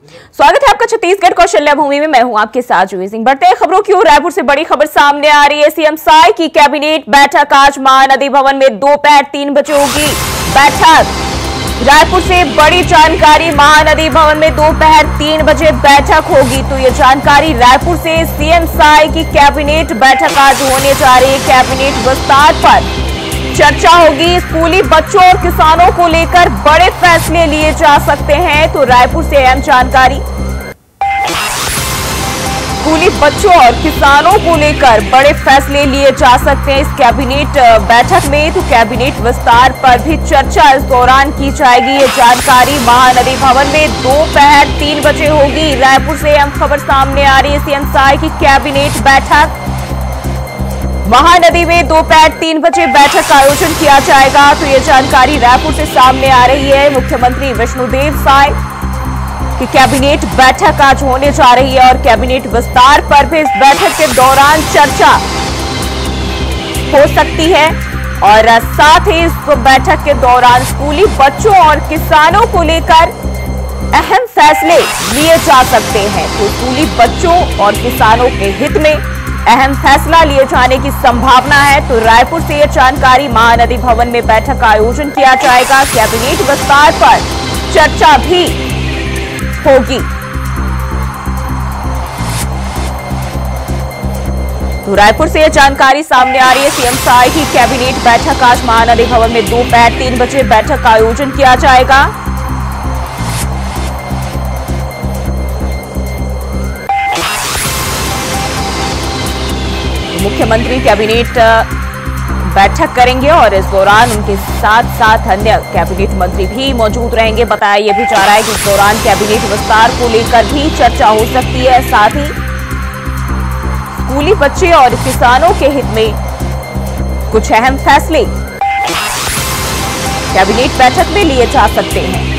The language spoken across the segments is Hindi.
स्वागत है आपका छत्तीसगढ़ कौशल्या भूमि में। मैं हूं आपके साथ जुई सिंह। बढ़ते हैं खबरों की ओर। रायपुर से बड़ी खबर सामने आ रही है। सीएम साय की कैबिनेट बैठक आज महानदी भवन में दोपहर 3 बजे होगी बैठक। रायपुर से बड़ी जानकारी, महानदी भवन में दोपहर 3 बजे बैठक होगी। तो ये जानकारी रायपुर से सीएम साय की कैबिनेट बैठक आज होने जा रही है। कैबिनेट विस्तार पर चर्चा होगी। स्कूली बच्चों और किसानों को लेकर बड़े फैसले लिए जा सकते हैं। तो रायपुर से अहम जानकारी, स्कूली बच्चों और किसानों को लेकर बड़े फैसले लिए जा सकते हैं इस कैबिनेट बैठक में। तो कैबिनेट विस्तार पर भी चर्चा इस दौरान की जाएगी। ये जानकारी महानदी भवन में दोपहर 3 बजे होगी। रायपुर से अहम खबर सामने आ रही है। सीएम साय की कैबिनेट बैठक महानदी में दोपहर 3 बजे बैठक का आयोजन किया जाएगा। तो ये जानकारी रायपुर से सामने आ रही है। मुख्यमंत्री विष्णुदेव साय की कैबिनेट बैठक आज होने जा रही है और कैबिनेट विस्तार पर भी इस बैठक के दौरान चर्चा हो सकती है। और साथ ही इस बैठक के दौरान स्कूली बच्चों और किसानों को लेकर अहम फैसले लिए जा सकते हैं। तो स्कूली बच्चों और किसानों के हित में अहम फैसला लिए जाने की संभावना है। तो रायपुर से यह जानकारी, महानदी भवन में बैठक का आयोजन किया जाएगा। कैबिनेट विस्तार पर चर्चा भी होगी। तो रायपुर से यह जानकारी सामने आ रही है। सीएम साय की कैबिनेट बैठक आज महानदी भवन में दोपहर 3 बजे बैठक का आयोजन किया जाएगा। मुख्यमंत्री कैबिनेट बैठक करेंगे और इस दौरान उनके साथ साथ अन्य कैबिनेट मंत्री भी मौजूद रहेंगे। बताया यह भी जा रहा है कि इस दौरान कैबिनेट विस्तार को लेकर भी चर्चा हो सकती है। साथ ही स्कूली बच्चे और किसानों के हित में कुछ अहम फैसले कैबिनेट बैठक में लिए जा सकते हैं।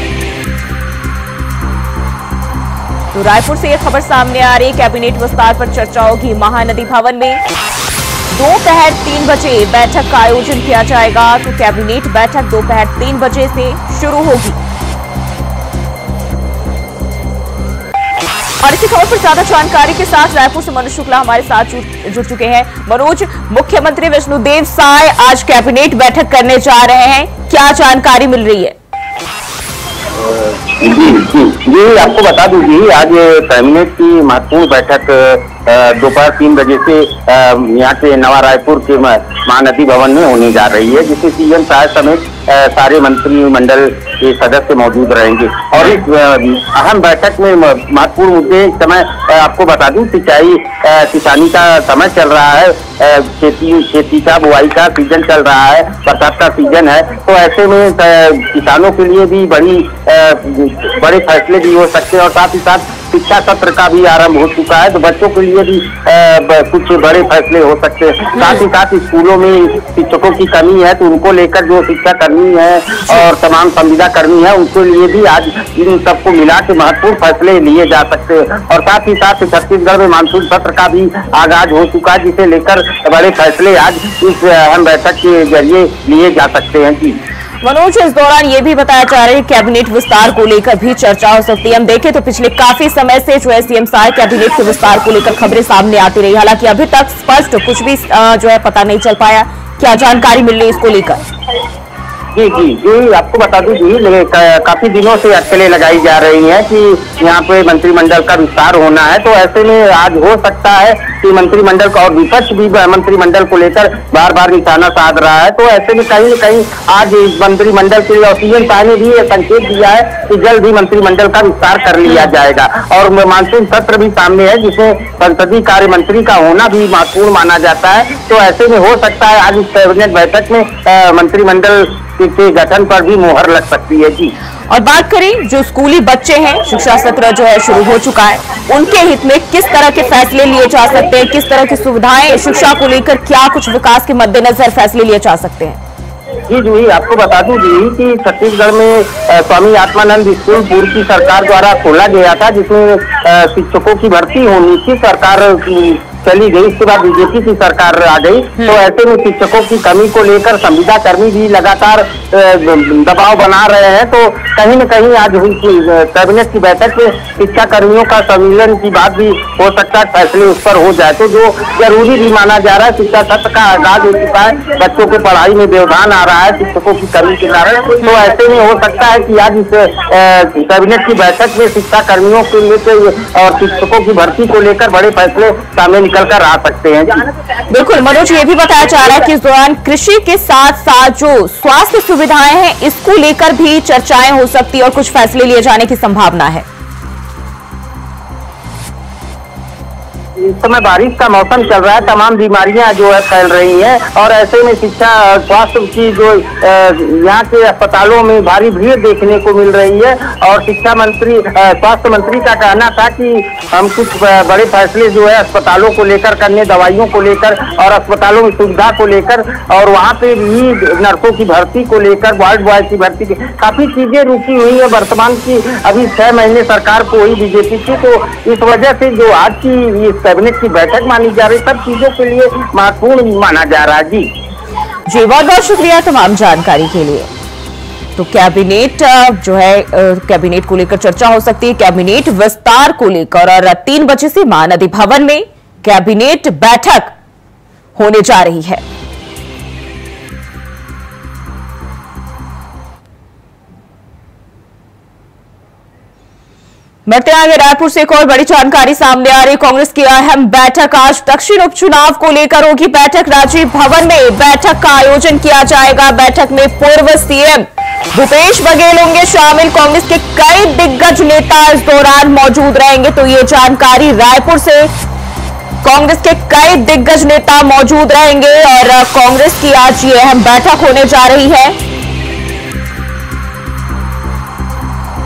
तो रायपुर से यह खबर सामने आ रही है। कैबिनेट विस्तार पर चर्चा होगी। महानदी भवन में दोपहर 3 बजे बैठक का आयोजन किया जाएगा। तो कैबिनेट बैठक दोपहर 3 बजे से शुरू होगी। और इसी खबर पर ज्यादा जानकारी के साथ रायपुर से मनोज शुक्ला हमारे साथ जुड़ चुके हैं। मनोज, मुख्यमंत्री विष्णुदेव साय आज कैबिनेट बैठक करने जा रहे हैं, क्या जानकारी मिल रही है? जी आपको बता दूं जी, आज कैबिनेट की महत्वपूर्ण बैठक दोपहर 3 बजे से यहाँ के नवा रायपुर के महानदी भवन में होने जा रही है, जिसमें सीएम साय समेत सारे मंत्रिमंडल के सदस्य मौजूद रहेंगे। और इस अहम बैठक में महत्वपूर्ण मुद्दे समय आपको बता दूं, सिंचाई किसानी का समय चल रहा है, खेती का बुआई का सीजन चल रहा है, बरसात का सीजन है। तो ऐसे में किसानों के लिए भी बड़े फैसले भी हो सकते हैं और साथ ही साथ शिक्षा सत्र का भी आरंभ हो चुका है। तो बच्चों के लिए भी कुछ बड़े फैसले हो सकते हैं। साथ ही साथ स्कूलों में शिक्षकों की कमी है, तो उनको लेकर जो शिक्षा करनी है और तमाम संविदा करनी है, उनके लिए भी आज इन सबको मिला के महत्वपूर्ण फैसले लिए जा सकते हैं। और साथ ही साथ छत्तीसगढ़ में मानसून सत्र का भी आगाज हो चुका है, जिसे लेकर बड़े फैसले आज इस अहम बैठक के जरिए लिए जा सकते हैं। जी मनोज, इस दौरान ये भी बताया जा रहा है कैबिनेट विस्तार को लेकर भी चर्चा हो सकती है। हम देखें तो पिछले काफी समय से जो है सीएम साय कैबिनेट के विस्तार को लेकर खबरें सामने आती रही। हालांकि अभी तक स्पष्ट कुछ भी जो है पता नहीं चल पाया। क्या जानकारी मिल रही है इसको लेकर? जी आपको बता दूं जी, काफी दिनों से अटकलें लगाई जा रही हैं कि यहाँ पे मंत्रिमंडल का विस्तार होना है। तो ऐसे में आज हो सकता है कि मंत्रिमंडल का, और विपक्ष भी मंत्रिमंडल को लेकर बार बार निशाना साध रहा है। तो ऐसे में कहीं न कहीं आज मंत्रिमंडल के लिए सीएम साय ने भी ये संकेत दिया है कि जल्द ही मंत्रिमंडल का विस्तार कर लिया जाएगा। और मानसून सत्र भी सामने है, जिसमें संसदीय कार्य मंत्री का होना भी महत्वपूर्ण माना जाता है। तो ऐसे में हो सकता है आज इस कैबिनेट बैठक में मंत्रिमंडल के गठन पर भी मोहर लग सकती है। जी और बात करें जो स्कूली बच्चे हैं, शिक्षा सत्र जो है शुरू हो चुका है, उनके हित में किस तरह के फैसले लिए जा सकते हैं, किस तरह की सुविधाएं शिक्षा को लेकर, क्या कुछ विकास के मद्देनजर फैसले लिए जा सकते हैं? जी आपको बता दूं जी कि छत्तीसगढ़ में स्वामी आत्मानंद स्कूल पूर्व की सरकार द्वारा खोला गया था, जिसमें शिक्षकों की भर्ती होनी थी। सरकार चली गई, उसके बाद बीजेपी की सरकार आ गई, तो ऐसे में शिक्षकों की कमी को लेकर संविदा कर्मी भी लगातार दबाव बना रहे हैं। तो कहीं न कहीं आज हुई कैबिनेट की बैठक में शिक्षा कर्मियों का सम्मेलन की बात भी हो सकता है, फैसले उस पर हो जाए, तो जो जरूरी भी माना जा रहा है। शिक्षा सत्र का आगाज हो चुका है, बच्चों के पढ़ाई में व्यवधान आ रहा है शिक्षकों की कमी के कारण, तो ऐसे में हो सकता है कि आज इस कैबिनेट की बैठक में शिक्षा कर्मियों के लेकर और शिक्षकों की भर्ती को लेकर बड़े फैसले सामने निकल कर आ सकते हैं। बिल्कुल मनोज, ये भी बताया जा रहा है कि इस दौरान कृषि के साथ साथ जो स्वास्थ्य सुविधाएं हैं इसको लेकर भी चर्चाएं हो सकती है और कुछ फैसले लिए जाने की संभावना है। इस समय बारिश का मौसम चल रहा है, तमाम बीमारियां जो है फैल रही हैं और ऐसे में शिक्षा स्वास्थ्य की जो यहाँ के अस्पतालों में भारी भीड़ देखने को मिल रही है। और शिक्षा मंत्री स्वास्थ्य मंत्री का कहना था कि हम कुछ बड़े फैसले जो है अस्पतालों को लेकर करने, दवाइयों को लेकर और अस्पतालों में सुविधा को लेकर और वहाँ पे भी नर्सों की भर्ती को लेकर, वार्ड बॉय की भर्ती की काफी चीजें रुकी हुई है वर्तमान की। अभी 6 महीने सरकार को हुई बीजेपी की, तो इस वजह से जो आज की कैबिनेट की बैठक मानी जा रही, सब चीजों के लिए महत्वपूर्ण माना जा रहा है। जी बहुत बहुत शुक्रिया तमाम जानकारी के लिए। तो कैबिनेट जो है कैबिनेट को लेकर चर्चा हो सकती है, कैबिनेट विस्तार को लेकर, और 3 बजे से महानदी भवन में कैबिनेट बैठक होने जा रही है। बढ़ते आगे रायपुर से एक और बड़ी जानकारी सामने आ रही। कांग्रेस की अहम बैठक आज दक्षिण उपचुनाव को लेकर होगी। बैठक राजीव भवन में बैठक का आयोजन किया जाएगा। बैठक में पूर्व सीएम भूपेश बघेल होंगे शामिल। कांग्रेस के कई दिग्गज नेता इस दौरान मौजूद रहेंगे। तो ये जानकारी रायपुर से, कांग्रेस के कई दिग्गज नेता मौजूद रहेंगे और कांग्रेस की आज ये अहम बैठक होने जा रही है।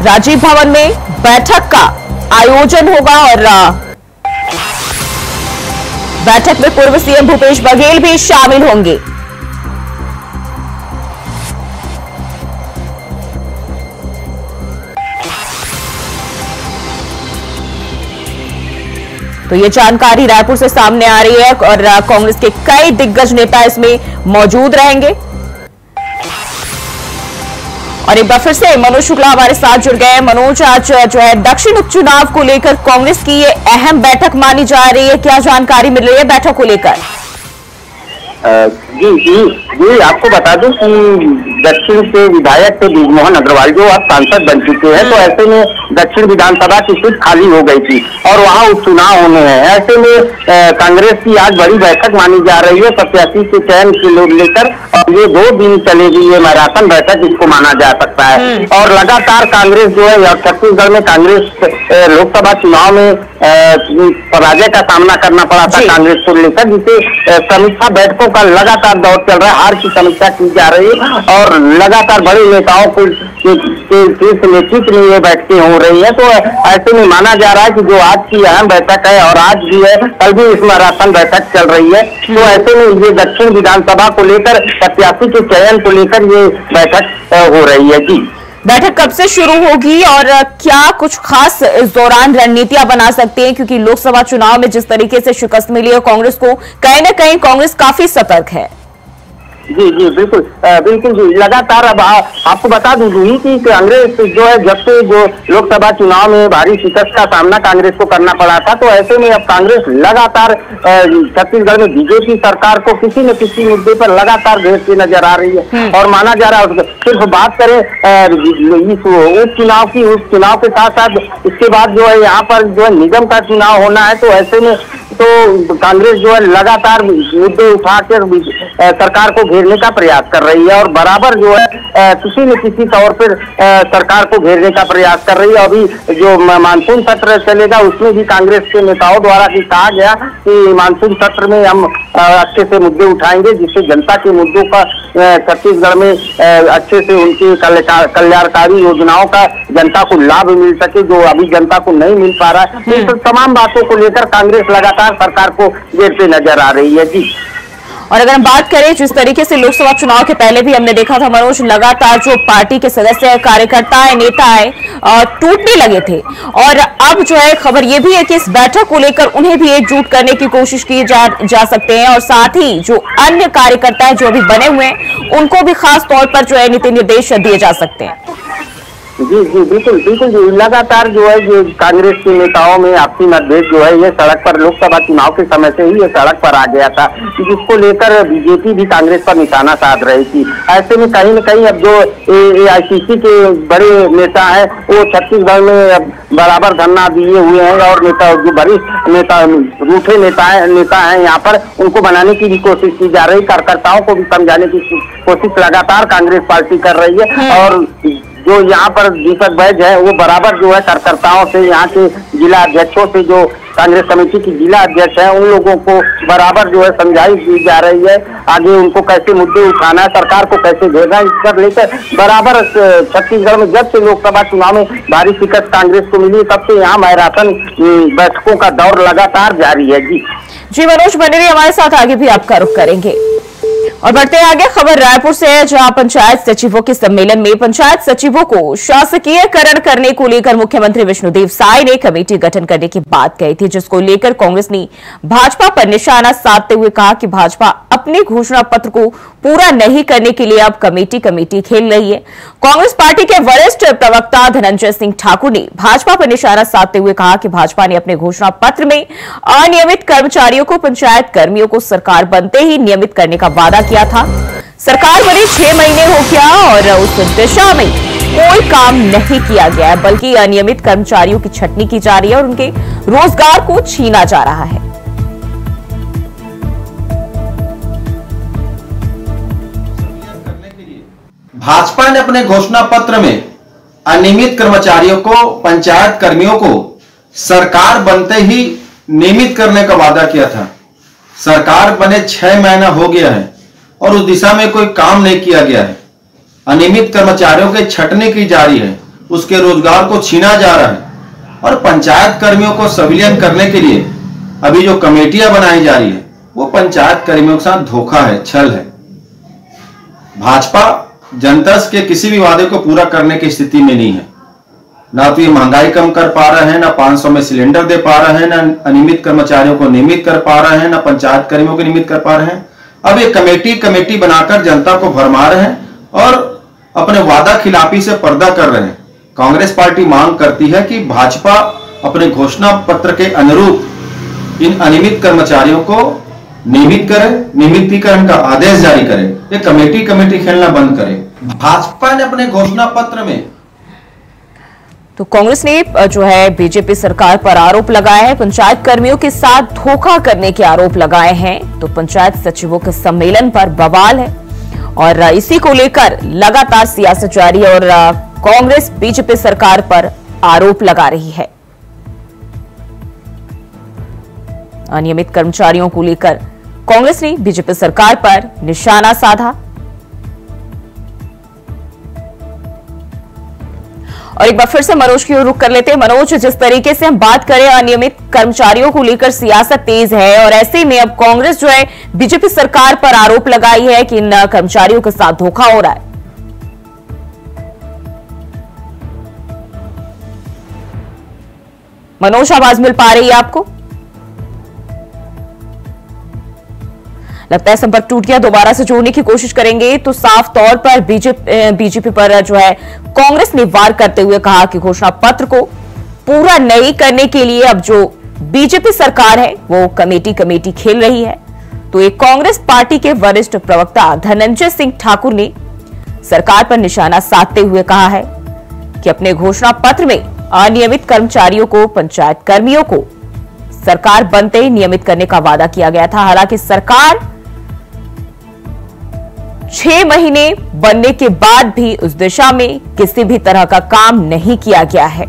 राजीव भवन में बैठक का आयोजन होगा और बैठक में पूर्व सीएम भूपेश बघेल भी शामिल होंगे। तो ये जानकारी रायपुर से सामने आ रही है और कांग्रेस के कई दिग्गज नेता इसमें मौजूद रहेंगे। और एक बार फिर से मनोज शुक्ला हमारे साथ जुड़ गए। मनोज, आज जो है दक्षिण उपचुनाव को लेकर कांग्रेस की ये अहम बैठक मानी जा रही है, क्या जानकारी मिल रही है बैठक को लेकर? जी आपको बता दूं कि दक्षिण से विधायक थे ब्रिजमोहन अग्रवाल, जो अब सांसद बन चुके हैं। तो ऐसे में दक्षिण विधानसभा की सीट खाली हो गई थी और वहां उपचुनाव होने हैं। ऐसे में कांग्रेस की आज बड़ी बैठक मानी जा रही है प्रत्याशी के चयन के लेकर, और ये 2 दिन चलेगी ये मैराथन बैठक, इसको माना जा सकता है। और लगातार कांग्रेस जो है छत्तीसगढ़ में कांग्रेस लोकसभा चुनाव में पराजय का सामना करना पड़ा था कांग्रेस को लेकर, जिसे समीक्षा बैठकों का लगातार दौर चल रहा है। हार की समीक्षा की जा रही है और लगातार बड़े नेताओं को नेतृत्व में ये बैठकें हो रही है। तो ऐसे में माना जा रहा है कि जो आज की अहम बैठक है और आज भी है, कल भी इसमें मैराथन बैठक चल रही है। तो ऐसे में ये दक्षिण विधानसभा को लेकर, प्रत्याशी के चयन को लेकर ये बैठक हो रही है। जी, बैठक कब से शुरू होगी और क्या कुछ खास इस दौरान रणनीतियां बना सकते हैं, क्योंकि लोकसभा चुनाव में जिस तरीके से शिकस्त मिली है कांग्रेस को, कहीं ना कहीं कांग्रेस काफी सतर्क है। जी बिल्कुल जी। लगातार अब आपको बता दूं कि कांग्रेस जो है, जब से जो लोकसभा चुनाव में भारी शिकस्त का सामना कांग्रेस को करना पड़ा था, तो ऐसे में अब कांग्रेस लगातार छत्तीसगढ़ में बीजेपी सरकार को किसी न किसी मुद्दे पर लगातार घेरती नजर आ रही है। और माना जा रहा है, सिर्फ बात करें उपचुनाव के साथ साथ इसके बाद जो है यहाँ पर जो है निगम का चुनाव होना है। तो ऐसे में तो कांग्रेस जो है लगातार मुद्दे उठाकर सरकार को घेरने का प्रयास कर रही है और बराबर जो है किसी न किसी तौर पर सरकार को घेरने का प्रयास कर रही है। अभी जो मानसून सत्र चलेगा उसमें भी कांग्रेस के नेताओं द्वारा भी कहा गया कि मानसून सत्र में हम अच्छे से मुद्दे उठाएंगे, जिससे जनता के मुद्दों का छत्तीसगढ़ में अच्छे से उनकी कल्याणकारी योजनाओं का जनता को लाभ मिल सके, जो अभी जनता को नहीं मिल पा रहा है। इन तमाम बातों को लेकर कांग्रेस लगातार सरकार को घेरते नजर आ रही है। जी और अगर हम बात करें जिस तरीके से लोकसभा चुनाव के पहले भी हमने देखा था मनोज, लगातार जो पार्टी के सदस्य है, कार्यकर्ता है, नेता है, टूटने लगे थे। और अब जो है खबर यह भी है कि इस बैठक को लेकर उन्हें भी एकजुट करने की कोशिश की जा सकते हैं और साथ ही जो अन्य कार्यकर्ता है जो अभी बने हुए हैं उनको भी खास तौर पर जो है नीति निर्देश दिए जा सकते हैं। जी जी बिल्कुल बिल्कुल जी। लगातार जो है ये कांग्रेस के नेताओं में आपसी मतभेद जो है ये सड़क पर लोकसभा चुनाव के समय से ही ये सड़क पर आ गया था, जिसको लेकर बीजेपी भी कांग्रेस पर निशाना साध रही थी। ऐसे में कहीं न कहीं अब जो AICC के बड़े नेता हैं वो छत्तीसगढ़ में बराबर धरना दिए हुए हैं और नेता जो वरिष्ठ नेता रूठे नेता हैं यहाँ पर उनको बनाने की भी कोशिश की जा रही, कार्यकर्ताओं को भी समझाने की कोशिश लगातार कांग्रेस पार्टी कर रही है। और जो यहाँ पर दीपक बैज है वो बराबर जो है कार्यकर्ताओं से, यहाँ के जिला अध्यक्षों से, जो कांग्रेस कमेटी की जिला अध्यक्ष है उन लोगों को बराबर जो है समझाई दी जा रही है। आगे उनको कैसे मुद्दे उठाना है, सरकार को कैसे घेरना, इस पर लेकर बराबर छत्तीसगढ़ में जब से लोकसभा चुनाव में भारी शिकस्त कांग्रेस को मिली तब से यहाँ मैराथन बैठकों का दौर लगातार जारी है। जी मनोज बने रहिए हमारे साथ, आगे भी आपका रुख करेंगे। और बढ़ते आगे, खबर रायपुर से है जहां पंचायत सचिवों के सम्मेलन में पंचायत सचिवों को शासकीयकरण करने को लेकर मुख्यमंत्री विष्णुदेव साय ने कमेटी गठन करने की बात कही थी, जिसको लेकर कांग्रेस ने भाजपा पर निशाना साधते हुए कहा कि भाजपा अपने घोषणा पत्र को पूरा नहीं करने के लिए अब कमेटी खेल रही है। कांग्रेस पार्टी के वरिष्ठ प्रवक्ता धनंजय सिंह ठाकुर ने भाजपा पर निशाना साधते हुए कहा कि भाजपा ने अपने घोषणा पत्र में अनियमित कर्मचारियों को पंचायत कर्मियों को सरकार बनते ही नियमित करने का वादा किया था। सरकार बनी 6 महीने हो गया और उस दिशा में कोई काम नहीं किया गया है, बल्कि अनियमित कर्मचारियों की छटनी की जा रही है और उनके रोजगार को छीना जा रहा है। भाजपा ने अपने घोषणा पत्र में अनियमित कर्मचारियों को, पंचायत कर्मियों को सरकार बनते ही नियमित करने का वादा किया था। सरकार बने 6 महीना हो गया है और उस दिशा में कोई काम नहीं किया गया है। अनियमित कर्मचारियों के छटनी की जा रही है, उसके रोजगार को छीना जा रहा है और पंचायत कर्मियों को संविलियन करने के लिए अभी जो कमेटियां बनाई जा रही है वो पंचायत कर्मियों के साथ धोखा है, छल है। भाजपा जनता के किसी भी वादे को पूरा करने की स्थिति में नहीं है। ना तो ये महंगाई कम कर पा रहे हैं, ना 500 में सिलेंडर दे पा रहे हैं, ना अनियमित कर्मचारियों को नियमित कर पा रहे हैं, ना पंचायत कर्मियों को नियमित कर पा रहे हैं। अब ये कमेटी बनाकर जनता को भरमा रहे हैं और अपने वादा खिलाफी से पर्दा कर रहे हैं। कांग्रेस पार्टी मांग करती है कि भाजपा अपने घोषणा पत्र के अनुरूप इन अनियमित कर्मचारियों को नियमित करे, नियमितीकरण का आदेश जारी करे, ये कमेटी खेलना बंद करे। भाजपा ने अपने घोषणा पत्र में तो कांग्रेस ने जो है बीजेपी सरकार पर आरोप लगाया है, पंचायत कर्मियों के साथ धोखा करने के आरोप लगाए हैं। तो पंचायत सचिवों के सम्मेलन पर बवाल है और इसी को लेकर लगातार सियासत जारी है और कांग्रेस बीजेपी सरकार पर आरोप लगा रही है। अनियमित कर्मचारियों को लेकर कांग्रेस ने बीजेपी सरकार पर निशाना साधा और एक बार फिर से मनोज की ओर रुख कर लेते हैं। मनोज, जिस तरीके से हम बात करें अनियमित कर्मचारियों को लेकर सियासत तेज है और ऐसे में अब कांग्रेस जो है बीजेपी सरकार पर आरोप लगाई है कि इन कर्मचारियों के साथ धोखा हो रहा है। मनोज, आवाज मिल पा रही है आपको? लगता है संपर्क टूट गया, दोबारा से जोड़ने की कोशिश करेंगे। तो साफ तौर पर बीजेपी पर जो है कांग्रेस ने वार करते हुए कहा कि घोषणा पत्र को पूरा नहीं करने के लिए अब जो बीजेपी सरकार है वो कमेटी खेल रही है। तो एक कांग्रेस पार्टी के वरिष्ठ प्रवक्ता धनंजय सिंह ठाकुर ने सरकार पर निशाना साधते हुए कहा है कि अपने घोषणा पत्र में अनियमित कर्मचारियों को, पंचायत कर्मियों को सरकार बनते ही नियमित करने का वादा किया गया था। हालांकि सरकार 6 महीने बनने के बाद भी उस दिशा में किसी भी तरह का काम नहीं किया गया है।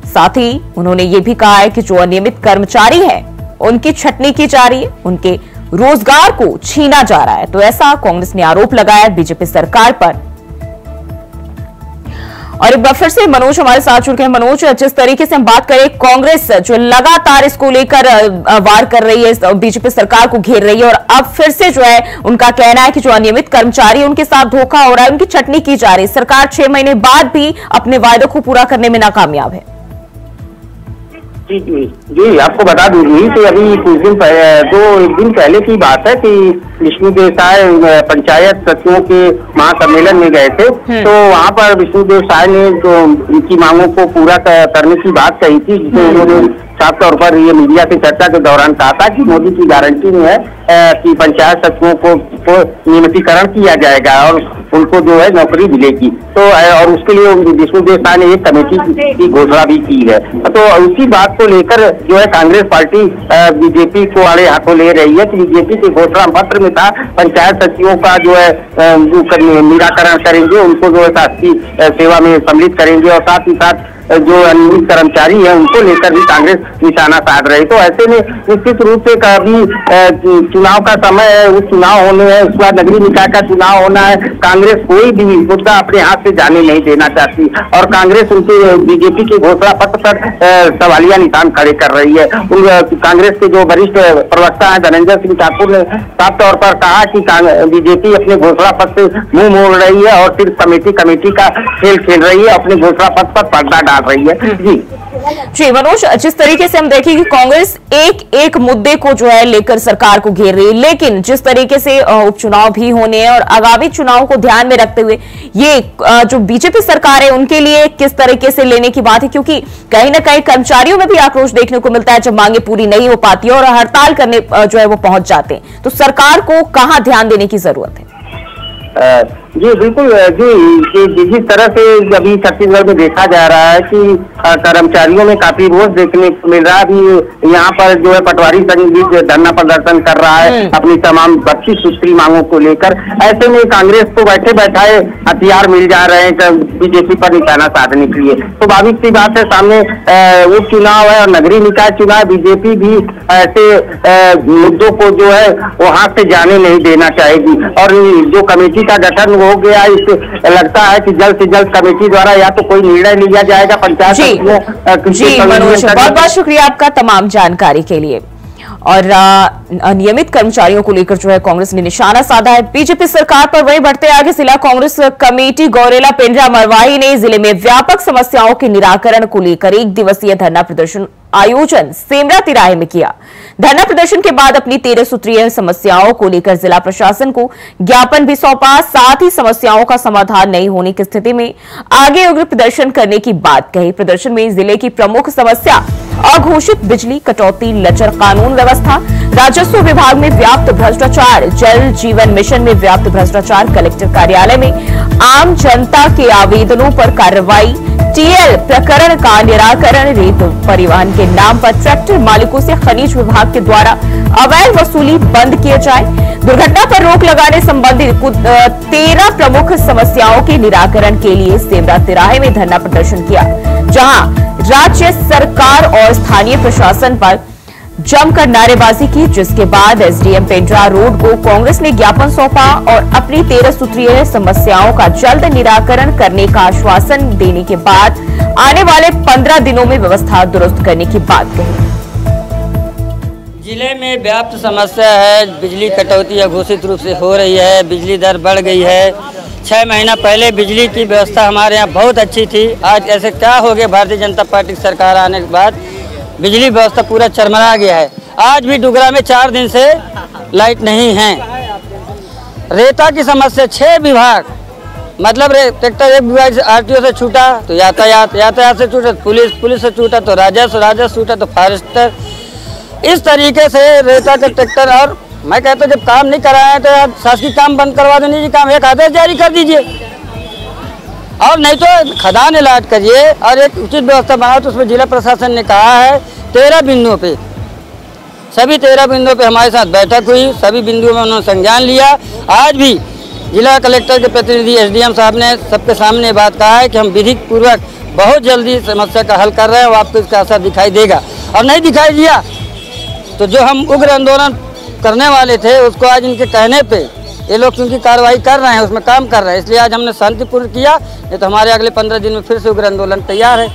साथ ही उन्होंने ये भी कहा है कि जो अनियमित कर्मचारी हैं, उनकी छटनी की जा रही है, उनके रोजगार को छीना जा रहा है। तो ऐसा कांग्रेस ने आरोप लगाया बीजेपी सरकार पर और एक बार फिर से मनोज हमारे साथ जुड़ गए। मनोज, जिस तरीके से हम बात करें, कांग्रेस जो लगातार इसको लेकर वार कर रही है, बीजेपी सरकार को घेर रही है, और अब फिर से जो है उनका कहना है कि जो अनियमित कर्मचारी उनके साथ धोखा हो रहा है, उनकी चटनी की जा रही है। सरकार 6 महीने बाद भी अपने वायदों को पूरा करने में नाकामयाब है। जी, आपको बता दूंगी कि अभी कुछ दिन एक दिन पहले की बात है कि विष्णुदेव साय पंचायत सचिवों के महासम्मेलन में गए थे। तो वहां पर विष्णुदेव साय ने जो इनकी मांगों को पूरा करने की बात कही थी, जिसमें उन्होंने साफ तौर पर ये मीडिया से चर्चा के दौरान कहा था कि मोदी की गारंटी में है कि पंचायत सचिवों को नियमितीकरण किया जाएगा और उनको जो है नौकरी मिलेगी। तो और उसके लिए विष्णुदेव साय ने एक कमेटी की घोषणा भी की है। तो उसी बात को लेकर जो है कांग्रेस पार्टी बीजेपी को आड़े हाथों ले रही है कि बीजेपी के घोषणा पत्र में था पंचायत सचिवों का जो है निराकरण करेंगे, उनको जो है शासकीय सेवा में सम्मिलित करेंगे, और साथ ही साथ जो अनियमित कर्मचारी है उनको लेकर भी कांग्रेस निशाना साध रही। तो ऐसे में निश्चित रूप से कभी चुनाव का समय है, उस चुनाव होने हैं, उसके बाद नगरीय निकाय का चुनाव होना है, कांग्रेस कोई भी मुद्दा अपने हाथ से जाने नहीं देना चाहती और कांग्रेस उनके बीजेपी के घोषणा पत्र पर सवालिया निशान खड़े कर रही है। कांग्रेस के जो वरिष्ठ प्रवक्ता है धनंजय सिंह ठाकुर ने साफ तौर पर कहा कि बीजेपी अपने घोषणा पत्र से मुंह मोड़ रही है और सिर्फ कमेटी का खेल खेल रही है, अपने घोषणा पत्र पर पर्दा डाल रही है। जी मनोज, जिस तरीके से हम देखें कि कांग्रेस एक एक मुद्दे को जो है लेकर सरकार को घेर रही है, लेकिन जिस तरीके से उपचुनाव भी होने हैं और आगामी चुनाव को ध्यान में रखते हुए ये जो बीजेपी सरकार है उनके लिए किस तरीके से लेने की बात है, क्योंकि कहीं ना कहीं कर्मचारियों में भी आक्रोश देखने को मिलता है जब मांगे पूरी नहीं हो पाती है और हड़ताल करने जो है वो पहुंच जाते हैं। तो सरकार को कहां ध्यान देने की जरूरत है? जी बिल्कुल जी, जिस तरह से अभी छत्तीसगढ़ में देखा जा रहा है कि कर्मचारियों में काफी रोष देखने को मिल रहा है। अभी यहाँ पर जो है पटवारी संघ भी धरना प्रदर्शन कर रहा है अपनी तमाम 32 सूत्री मांगों को लेकर। ऐसे में कांग्रेस को बैठे बैठाए हथियार मिल जा रहे हैं बीजेपी पर निशाना साधने के लिए। स्वाभाविक सी बात है, सामने उपचुनाव है और नगरीय निकाय चुनाव, बीजेपी भी ऐसे मुद्दों को जो है वो हाथ से जाने नहीं देना चाहेगी। और जो कमेटी का गठन हो गया, इससे लगता है कि जल्द से जल्द कमेटी द्वारा या तो कोई निर्णय लिया जाएगा पंचायत। जी मनोज, बहुत बहुत शुक्रिया आपका तमाम जानकारी के लिए। और अनियमित कर्मचारियों को लेकर जो है कांग्रेस ने निशाना साधा है बीजेपी सरकार पर। वहीं बढ़ते आगे, जिला कांग्रेस कमेटी गौरेला पेंड्रा मरवाही ने जिले में व्यापक समस्याओं के निराकरण को लेकर 1 दिवसीय धरना प्रदर्शन आयोजन सेमरा तिराहे में किया। धरना प्रदर्शन के बाद अपनी 13 सूत्रीय समस्याओं को लेकर जिला प्रशासन को ज्ञापन भी सौंपा। साथ ही समस्याओं का समाधान नहीं होने की स्थिति में आगे उग्र प्रदर्शन करने की बात कही। प्रदर्शन में जिले की प्रमुख समस्या अघोषित बिजली कटौती, लचर कानून व्यवस्था, राजस्व विभाग में व्याप्त भ्रष्टाचार, जल जीवन मिशन में व्याप्त भ्रष्टाचार, कलेक्टर कार्यालय में आम जनता के आवेदनों पर कार्रवाई, टीएल प्रकरण का निराकरण, रेत परिवहन के नाम पर ट्रैक्टर मालिकों से खनिज विभाग के द्वारा अवैध वसूली बंद किए जाए, दुर्घटना पर रोक लगाने संबंधी 13 प्रमुख समस्याओं के निराकरण के लिए सेमरा तिराहे में धरना प्रदर्शन किया, जहां राज्य सरकार और स्थानीय प्रशासन पर जमकर नारेबाजी की, जिसके बाद एसडीएम पेंड्रा रोड को कांग्रेस ने ज्ञापन सौंपा और अपनी 13 सूत्रीय समस्याओं का जल्द निराकरण करने का आश्वासन देने के बाद आने वाले 15 दिनों में व्यवस्था दुरुस्त करने की बात कही। जिले में व्याप्त समस्या है, बिजली कटौती अघोषित रूप से हो रही है, बिजली दर बढ़ गई है। 6 महीना पहले बिजली की व्यवस्था हमारे यहाँ बहुत अच्छी थी। आज ऐसे क्या हो गया, भारतीय जनता पार्टी की सरकार आने के बाद बिजली व्यवस्था पूरा चरमरा गया है। आज भी डुगरा में 4 दिन से लाइट नहीं है। रेता की समस्या, 6 विभाग, मतलब ट्रैक्टर एक विभाग से आरटीओ से छूटा तो यातायात से छूटा तो पुलिस से छूटा तो राजस्व छूटा तो फॉरेस्टर। इस तरीके से रेता के ट्रैक्टर, और मैं कहता हूँ जब काम नहीं कराए तो शासकीय काम बंद करवा दो, निजी काम एक आदेश जारी कर दीजिए और नहीं तो खदान इलाज करिए और एक उचित व्यवस्था बनाओ। तो उसमें जिला प्रशासन ने कहा है 13 बिंदुओं पे, सभी 13 बिंदुओं पे हमारे साथ बैठक हुई, सभी बिंदुओं में उन्होंने संज्ञान लिया। आज भी जिला कलेक्टर के प्रतिनिधि एसडीएम साहब ने सबके सामने बात कहा है कि हम विधिक पूर्वक बहुत जल्दी समस्या का हल कर रहे हैं, वो आपको इसका असर दिखाई देगा। और नहीं दिखाई दिया तो जो हम उग्र आंदोलन करने वाले थे उसको आज इनके कहने पे ये लोग क्योंकि कार्रवाई कर रहे हैं, उसमें काम कर रहे हैं, इसलिए आज हमने शांतिपूर्ण किया। ये तो हमारे अगले 15 दिन में फिर से उग्र आंदोलन तैयार है।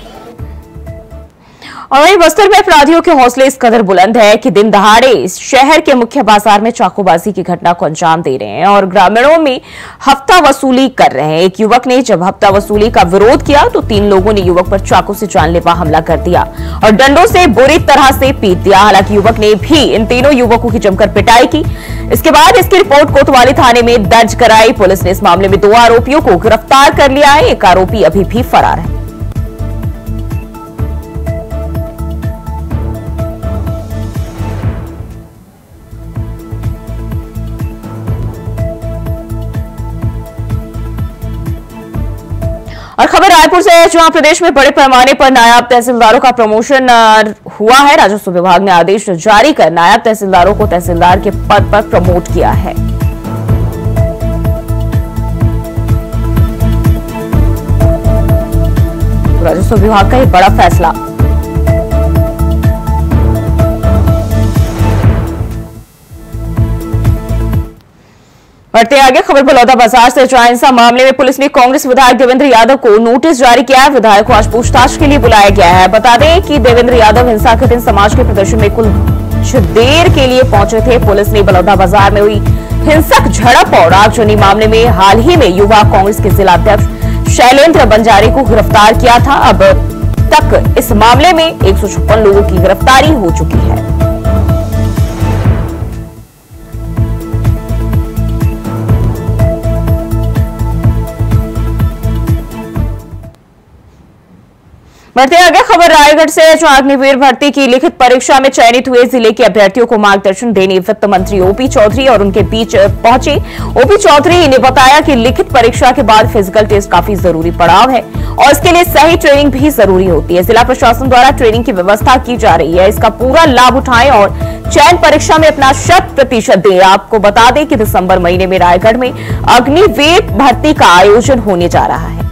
और वहीं बस्तर में अपराधियों के हौसले इस कदर बुलंद है कि दिन दहाड़े शहर के मुख्य बाजार में चाकूबाजी की घटना को अंजाम दे रहे हैं और ग्रामीणों में हफ्ता वसूली कर रहे हैं। एक युवक ने जब हफ्ता वसूली का विरोध किया तो 3 लोगों ने युवक पर चाकू से जानलेवा हमला कर दिया और डंडों से बुरी तरह से पीट दिया। हालांकि युवक ने भी इन तीनों युवकों की जमकर पिटाई की। इसके बाद इसकी रिपोर्ट कोतवाली थाने में दर्ज कराई। पुलिस ने इस मामले में 2 आरोपियों को गिरफ्तार कर लिया है। एक आरोपी अभी भी फरार है। और खबर रायपुर से है, जहां प्रदेश में बड़े पैमाने पर नायब तहसीलदारों का प्रमोशन हुआ है। राजस्व विभाग ने आदेश जारी कर नायब तहसीलदारों को तहसीलदार के पद पर प्रमोट किया है। राजस्व विभाग का यह बड़ा फैसला। बढ़ते आगे खबर बलौदाबाजार से, जहां हिंसा मामले में पुलिस ने कांग्रेस विधायक देवेंद्र यादव को नोटिस जारी किया है। विधायक को आज पूछताछ के लिए बुलाया गया है। बता दें कि देवेंद्र यादव हिंसा के दिन समाज के प्रदर्शन में कुछ देर के लिए पहुंचे थे। पुलिस ने बलौदाबाजार में हुई हिंसक झड़प और आगजनी मामले में हाल ही में युवा कांग्रेस के जिलाध्यक्ष शैलेंद्र बंजारे को गिरफ्तार किया था। अब तक इस मामले में 156 लोगों की गिरफ्तारी हो चुकी है। बढ़ते आगे खबर रायगढ़ से, जो अग्निवीर भर्ती की लिखित परीक्षा में चयनित हुए जिले के अभ्यर्थियों को मार्गदर्शन देने वित्त मंत्री ओपी चौधरी और उनके बीच पहुंचे। ओपी चौधरी ने बताया कि लिखित परीक्षा के बाद फिजिकल टेस्ट काफी जरूरी पड़ाव है और इसके लिए सही ट्रेनिंग भी जरूरी होती है। जिला प्रशासन द्वारा ट्रेनिंग की व्यवस्था की जा रही है, इसका पूरा लाभ उठाएं और चयन परीक्षा में अपना 100% दें। आपको बता दें कि दिसंबर महीने में रायगढ़ में अग्निवीर भर्ती का आयोजन होने जा रहा है।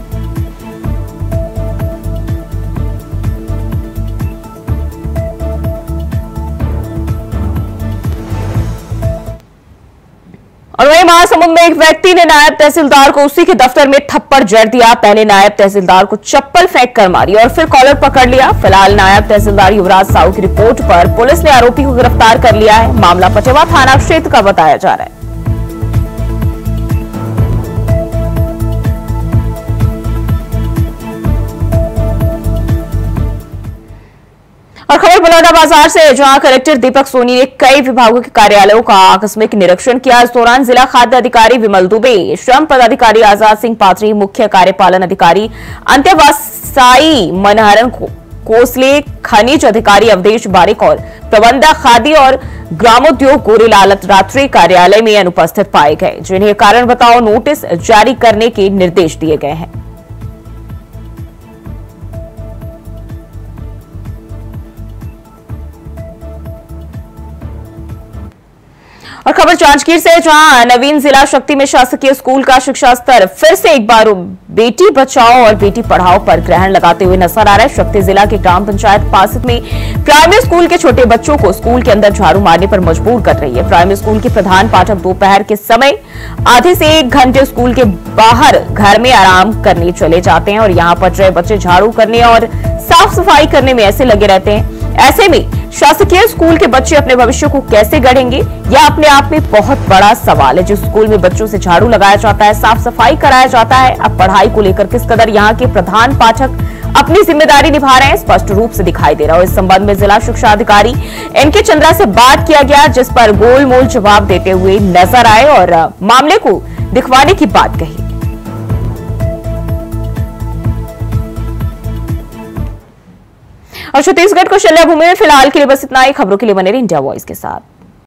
और वहीं महासमुंद में एक व्यक्ति ने नायब तहसीलदार को उसी के दफ्तर में थप्पड़ जड़ दिया। पहले नायब तहसीलदार को चप्पल फेंक कर मारी और फिर कॉलर पकड़ लिया। फिलहाल नायब तहसीलदार युवराज साहू की रिपोर्ट पर पुलिस ने आरोपी को गिरफ्तार कर लिया है। मामला पचेवा थाना क्षेत्र का बताया जा रहा है। और खबर बलौदाबाजार से, जहां कलेक्टर दीपक सोनी ने कई विभागों के कार्यालयों का आकस्मिक निरीक्षण किया। इस दौरान जिला खाद्य अधिकारी विमल दुबे, श्रम पदाधिकारी आजाद सिंह पात्री, मुख्य कार्यपालन अधिकारी अंत्यवासाई मनहरन कोसले, खनिज अधिकारी अवधेश बारिक और प्रबंधक खादी और ग्रामोद्योग गोरेलाल रात्रि कार्यालय में अनुपस्थित पाए गए, जिन्हें कारण बताओ नोटिस जारी करने के निर्देश दिए गए हैं। और खबर जांजगीर से, जहां नवीन जिला शक्ति में शासकीय स्कूल का शिक्षा स्तर फिर से एक बार बेटी बचाओ और बेटी पढ़ाओ पर ग्रहण लगाते हुए नजर आ रहा है। शक्ति जिला के ग्राम पंचायत पासित में प्राइमरी स्कूल के छोटे बच्चों को स्कूल के अंदर झाड़ू मारने पर मजबूर कर रही है। प्राइमरी स्कूल के प्रधान पाठक दोपहर के समय आधे से 1 घंटे स्कूल के बाहर घर में आराम करने चले जाते हैं और यहाँ पर रहे बच्चे झाड़ू करने और साफ सफाई करने में ऐसे लगे रहते हैं। ऐसे में शासकीय स्कूल के बच्चे अपने भविष्य को कैसे गढ़ेंगे, यह अपने आप में बहुत बड़ा सवाल है। जिस स्कूल में बच्चों से झाड़ू लगाया जाता है, साफ सफाई कराया जाता है, अब पढ़ाई को लेकर किस कदर यहाँ के प्रधान पाठक अपनी जिम्मेदारी निभा रहे हैं, स्पष्ट रूप से दिखाई दे रहा है। इस संबंध में जिला शिक्षा अधिकारी एनके चंद्रा से बात किया गया, जिस पर गोलमोल जवाब देते हुए नजर आए और मामले को दिखवाने की बात कही। और छत्तीसगढ़ को शल्य भूमि में फिलहाल के लिए बस इतना ही। खबरों के लिए बने रहिए इंडिया वॉइस के साथ।